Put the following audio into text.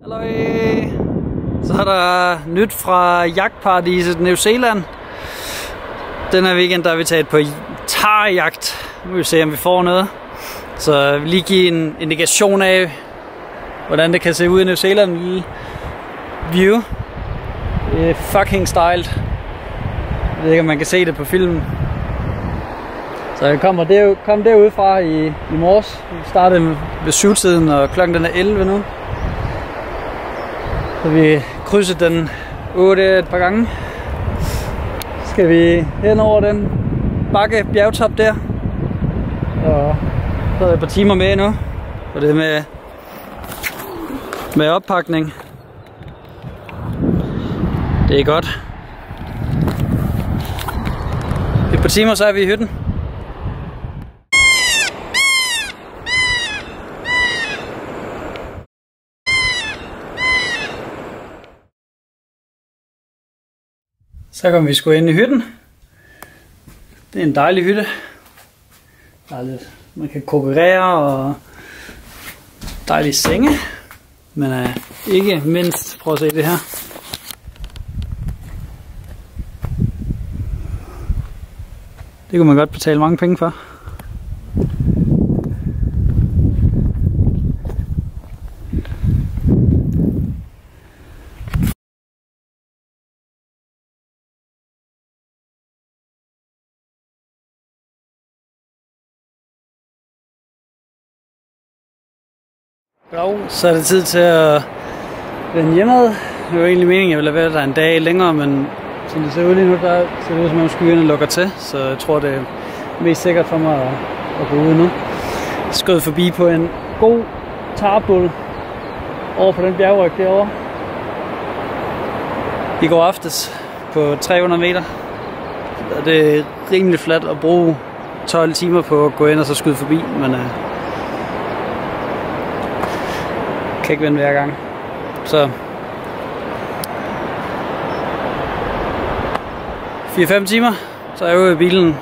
Halløj! Så er der nyt fra jagtparadiset New Zealand. Den her weekend der er vi taget på tarjagt. Nu vil vi se om vi får noget. Så jeg vil lige give en indikation af hvordan det kan se ud i New Zealand. En lille view. Det er fucking styled. Jeg ved ikke om man kan se det på filmen. Så jeg kom derude fra i morges. Vi startede ved 7-tiden og klokken den er 11 nu. Så vi krydset den 8 et par gange. Så skal vi hen over den bakke bjergtop der. Og så er der et par timer med nu. Og det med oppakning. Det er godt. Et par timer så er vi i hytten. Så kommer vi sgu ind i hytten. Det er en dejlig hytte. Der er lidt, man kan kokkerere og dejlige senge. Men ikke mindst, prøv at se det her. Det kunne man godt betale mange penge for. Så er det tid til at vende hjemad. Det var egentlig meningen, at jeg ville være der en dag længere, men som det ser ud lige nu, der ser det ud som om skyerne lukker til, så jeg tror det er mest sikkert for mig at gå ud nu. Jeg skød forbi på en god tarbul over på den bjergryg derovre. I går aftes på 300 meter. Det er rimelig fladt at bruge 12 timer på at gå ind og så skyde forbi, men kan ikke vende hver gang. Så 4-5 timer, så er jeg jo i bilen